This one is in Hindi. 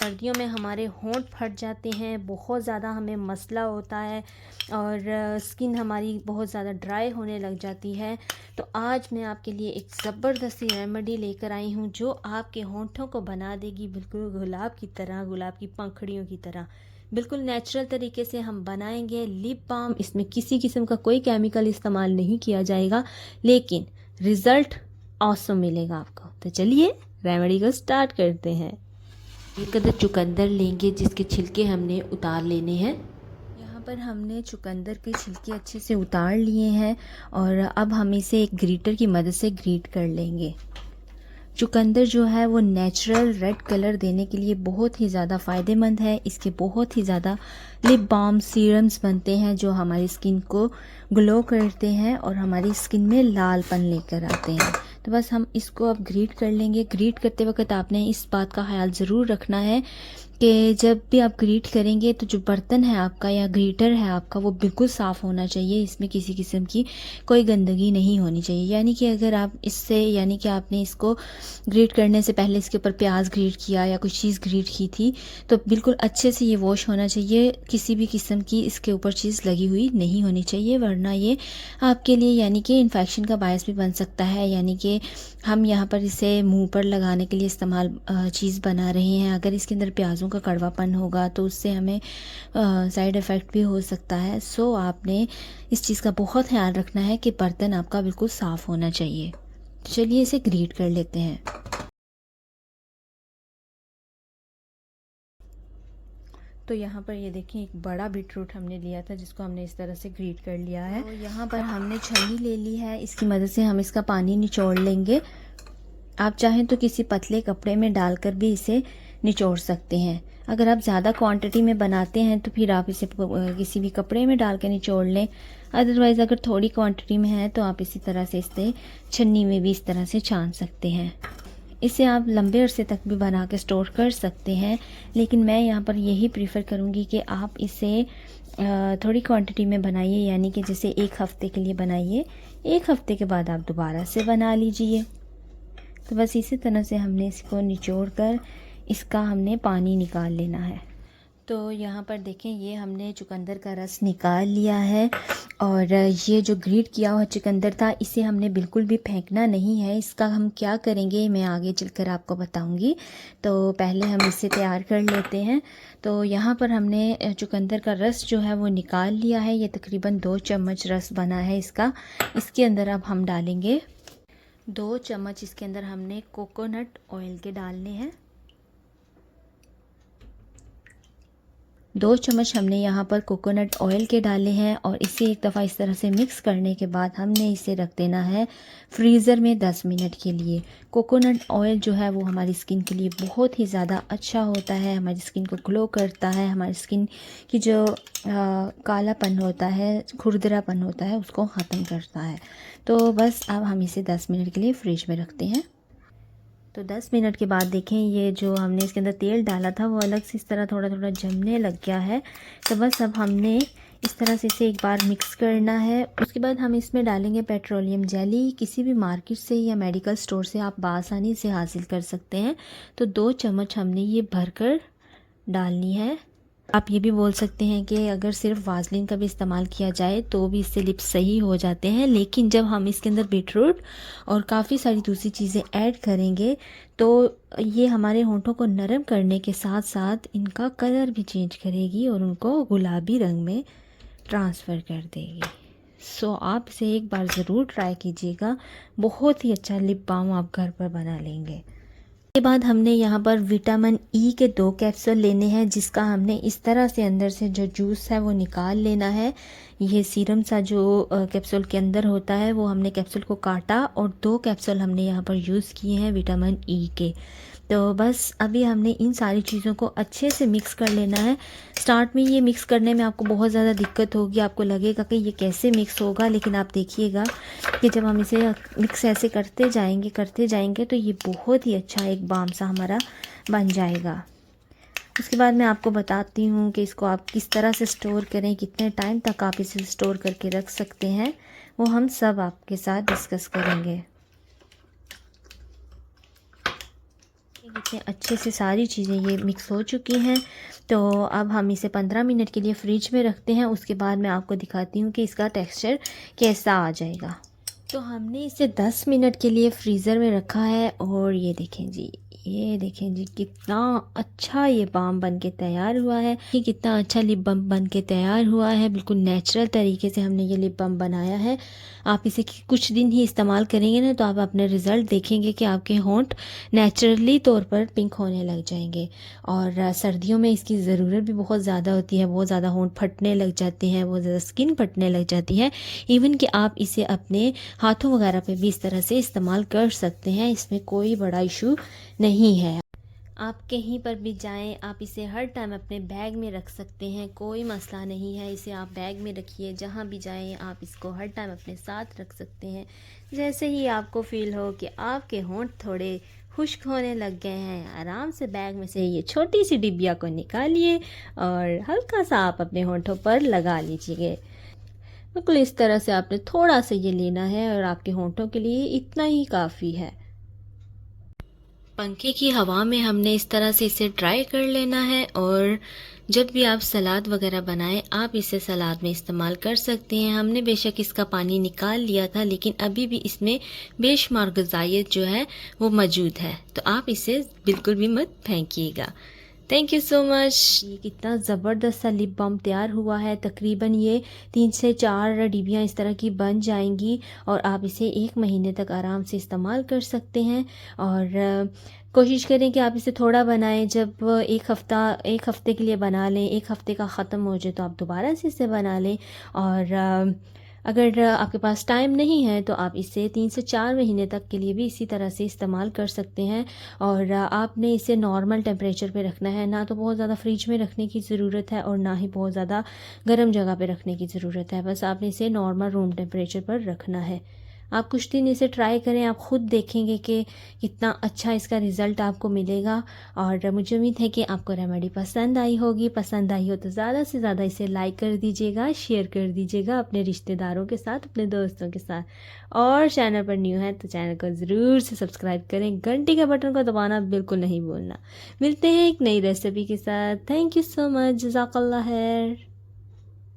सर्दियों में हमारे होंठ फट जाते हैं, बहुत ज़्यादा हमें मसला होता है और स्किन हमारी बहुत ज़्यादा ड्राई होने लग जाती है। तो आज मैं आपके लिए एक ज़बरदस्ती रेमेडी लेकर आई हूँ जो आपके होंठों को बना देगी बिल्कुल गुलाब की तरह, गुलाब की पंखुड़ियों की तरह। बिल्कुल नेचुरल तरीके से हम बनाएंगे लिप बाम। इसमें किसी किस्म का कोई केमिकल इस्तेमाल नहीं किया जाएगा, लेकिन रिज़ल्ट ऑसम मिलेगा आपको। तो चलिए रेमेडी को स्टार्ट करते हैं। एक अदर चुकंदर लेंगे जिसके छिलके हमने उतार लेने हैं। यहाँ पर हमने चुकंदर के छिलके अच्छे से उतार लिए हैं और अब हम इसे एक ग्रीटर की मदद से ग्रीट कर लेंगे। चुकंदर जो है वो नेचुरल रेड कलर देने के लिए बहुत ही ज़्यादा फ़ायदेमंद है। इसके बहुत ही ज़्यादा लिप बाम सीरम्स बनते हैं जो हमारी स्किन को ग्लो करते हैं और हमारी स्किन में लालपन लेकर आते हैं। तो बस हम इसको अब ग्रीट कर लेंगे। ग्रीट करते वक्त आपने इस बात का ख्याल ज़रूर रखना है कि जब भी आप ग्रीट करेंगे तो जो बर्तन है आपका या ग्रीटर है आपका वो बिल्कुल साफ़ होना चाहिए। इसमें किसी किस्म की कोई गंदगी नहीं होनी चाहिए। यानी कि अगर आप इससे यानी कि आपने इसको ग्रीट करने से पहले इसके ऊपर प्याज ग्रीट किया या कुछ चीज़ ग्रीट की थी तो बिल्कुल अच्छे से ये वॉश होना चाहिए। किसी भी किस्म की इसके ऊपर चीज़ लगी हुई नहीं होनी चाहिए, वरना ये आपके लिए यानी कि इन्फेक्शन का बायस भी बन सकता है। यानी कि हम यहाँ पर इसे मुंह पर लगाने के लिए इस्तेमाल चीज़ बना रहे हैं। अगर इसके अंदर प्याज़ों का कड़वापन होगा तो उससे हमें साइड इफ़ेक्ट भी हो सकता है। सो आपने इस चीज़ का बहुत ख्याल रखना है कि बर्तन आपका बिल्कुल साफ़ होना चाहिए। चलिए इसे ग्रीट कर लेते हैं। तो यहाँ पर ये देखिए एक बड़ा बीटरूट हमने लिया था जिसको हमने इस तरह से ग्रीट कर लिया है। तो यहाँ पर हमने छन्नी ले ली है, इसकी मदद से हम इसका पानी निचोड़ लेंगे। आप चाहें तो किसी पतले कपड़े में डालकर भी इसे निचोड़ सकते हैं। अगर आप ज़्यादा क्वांटिटी में बनाते हैं तो फिर आप इसे किसी भी कपड़े में डाल के निचोड़ लें। अदरवाइज़ अगर थोड़ी क्वांटिटी में है तो आप इसी तरह से इसे छन्नी में भी इस तरह से छान सकते हैं। इसे आप लंबे अरसे तक भी बना के स्टोर कर सकते हैं, लेकिन मैं यहाँ पर यही प्रीफ़र करूँगी कि आप इसे थोड़ी क्वांटिटी में बनाइए। यानी कि जैसे एक हफ़्ते के लिए बनाइए, एक हफ़्ते के बाद आप दोबारा से बना लीजिए। तो बस इसी तरह से हमने इसको निचोड़ कर इसका हमने पानी निकाल लेना है। तो यहाँ पर देखें ये हमने चुकंदर का रस निकाल लिया है और ये जो ग्रीट किया हुआ चुकंदर था इसे हमने बिल्कुल भी फेंकना नहीं है। इसका हम क्या करेंगे मैं आगे चलकर आपको बताऊंगी। तो पहले हम इसे तैयार कर लेते हैं। तो यहाँ पर हमने चुकंदर का रस जो है वो निकाल लिया है। ये तकरीबन 2 चम्मच रस बना है इसका। इसके अंदर अब हम डालेंगे 2 चम्मच इसके अंदर हमने कोकोनट ऑयल के डालने हैं। 2 चम्मच हमने यहाँ पर कोकोनट ऑयल के डाले हैं और इसे एक दफ़ा इस तरह से मिक्स करने के बाद हमने इसे रख देना है फ्रीज़र में 10 मिनट के लिए। कोकोनट ऑयल जो है वो हमारी स्किन के लिए बहुत ही ज़्यादा अच्छा होता है, हमारी स्किन को ग्लो करता है, हमारी स्किन की जो कालापन होता है, खुरदरापन होता है उसको ख़त्म करता है। तो बस अब हम इसे 10 मिनट के लिए फ्रिज में रखते हैं। तो 10 मिनट के बाद देखें ये जो हमने इसके अंदर तेल डाला था वो अलग से इस तरह थोड़ा थोड़ा जमने लग गया है। तो बस अब हमने इस तरह से इसे एक बार मिक्स करना है। उसके बाद हम इसमें डालेंगे पेट्रोलियम जेली। किसी भी मार्केट से या मेडिकल स्टोर से आप आसानी से हासिल कर सकते हैं। तो 2 चम्मच हमने ये भरकर डालनी है। आप ये भी बोल सकते हैं कि अगर सिर्फ वासलिन का भी इस्तेमाल किया जाए तो भी इससे लिप्स सही हो जाते हैं, लेकिन जब हम इसके अंदर बीटरूट और काफ़ी सारी दूसरी चीज़ें ऐड करेंगे तो ये हमारे होंठों को नरम करने के साथ साथ इनका कलर भी चेंज करेगी और उनको गुलाबी रंग में ट्रांसफ़र कर देगी। सो आप इसे एक बार ज़रूर ट्राई कीजिएगा। बहुत ही अच्छा लिप बाम आप घर पर बना लेंगे। के बाद हमने यहाँ पर विटामिन ई के 2 कैप्सूल लेने हैं, जिसका हमने इस तरह से अंदर से जो जूस है वो निकाल लेना है। ये सीरम सा जो कैप्सूल के अंदर होता है वो हमने कैप्सूल को काटा और 2 कैप्सूल हमने यहाँ पर यूज़ किए हैं विटामिन ई के। तो बस अभी हमने इन सारी चीज़ों को अच्छे से मिक्स कर लेना है। स्टार्ट में ये मिक्स करने में आपको बहुत ज़्यादा दिक्कत होगी, आपको लगेगा कि ये कैसे मिक्स होगा, लेकिन आप देखिएगा कि जब हम इसे मिक्स ऐसे करते जाएंगे तो ये बहुत ही अच्छा एक बाम सा हमारा बन जाएगा। उसके बाद मैं आपको बताती हूँ कि इसको आप किस तरह से स्टोर करें, कितने टाइम तक आप इसे स्टोर करके रख सकते हैं, वो हम सब आपके साथ डिस्कस करेंगे। कितने अच्छे से सारी चीज़ें ये मिक्स हो चुकी हैं। तो अब हम इसे 15 मिनट के लिए फ्रिज में रखते हैं। उसके बाद मैं आपको दिखाती हूँ कि इसका टेक्सचर कैसा आ जाएगा। तो हमने इसे 10 मिनट के लिए फ्रीज़र में रखा है और ये देखें जी कितना अच्छा ये बाम बन के तैयार हुआ है। ये कितना अच्छा लिप बाम बन के तैयार हुआ है। बिल्कुल नेचुरल तरीके से हमने ये लिप बाम बनाया है। आप इसे कुछ दिन ही इस्तेमाल करेंगे ना तो आप अपने रिज़ल्ट देखेंगे कि आपके होंठ नेचुरली तौर पर पिंक होने लग जाएंगे। और सर्दियों में इसकी ज़रूरत भी बहुत ज़्यादा होती है। बहुत ज़्यादा होंठ फटने लग जाते हैं, बहुत ज़्यादा स्किन फटने लग जाती है। इवन कि आप इसे अपने हाथों वगैरह पे भी इस तरह से इस्तेमाल कर सकते हैं। इसमें कोई बड़ा इशू नहीं है। आप कहीं पर भी जाएं, आप इसे हर टाइम अपने बैग में रख सकते हैं, कोई मसला नहीं है। इसे आप बैग में रखिए, जहाँ भी जाएं आप इसको हर टाइम अपने साथ रख सकते हैं। जैसे ही आपको फ़ील हो कि आपके होंठ थोड़े खुश्क होने लग गए हैं, आराम से बैग में से ये छोटी सी डिबिया को निकालिए और हल्का सा आप अपने होंठों पर लगा लीजिए। बिल्कुल इस तरह से आपने थोड़ा सा ये लेना है और आपके होंठों के लिए इतना ही काफ़ी है। पंखे की हवा में हमने इस तरह से इसे ड्राई कर लेना है। और जब भी आप सलाद वगैरह बनाएं आप इसे सलाद में इस्तेमाल कर सकते हैं। हमने बेशक इसका पानी निकाल लिया था लेकिन अभी भी इसमें बेशुमार ग़िज़ाइयत जो है वो मौजूद है, तो आप इसे बिल्कुल भी मत फेंकिएगा। Thank you so much. ये कितना ज़बरदस्त सा लिप बाम तैयार हुआ है। तकरीबन ये 3 से 4 डिबियाँ इस तरह की बन जाएंगी और आप इसे 1 महीने तक आराम से इस्तेमाल कर सकते हैं। और कोशिश करें कि आप इसे थोड़ा बनाएं। जब एक हफ़्ते के लिए बना लें, 1 हफ़्ते का ख़त्म हो जाए तो आप दोबारा से इसे बना लें। और अगर आपके पास टाइम नहीं है तो आप इसे 3 से 4 महीने तक के लिए भी इसी तरह से इस्तेमाल कर सकते हैं। और आपने इसे नॉर्मल टेम्परेचर पे रखना है, ना तो बहुत ज़्यादा फ्रिज में रखने की ज़रूरत है और ना ही बहुत ज़्यादा गर्म जगह पे रखने की ज़रूरत है। बस आपने इसे नॉर्मल रूम टेम्परेचर पर रखना है। आप कुछ दिन इसे ट्राई करें, आप ख़ुद देखेंगे कि कितना अच्छा इसका रिज़ल्ट आपको मिलेगा। और मुझे उम्मीद है कि आपको रेमेडी पसंद आई होगी। पसंद आई हो तो ज़्यादा से ज़्यादा इसे लाइक कर दीजिएगा, शेयर कर दीजिएगा अपने रिश्तेदारों के साथ, अपने दोस्तों के साथ। और चैनल पर न्यू है तो चैनल को ज़रूर से सब्सक्राइब करें, घंटी के बटन को दबाना बिल्कुल नहीं भूलना। मिलते हैं एक नई रेसिपी के साथ। Thank you so much. जज़ाकल्लाह खैर।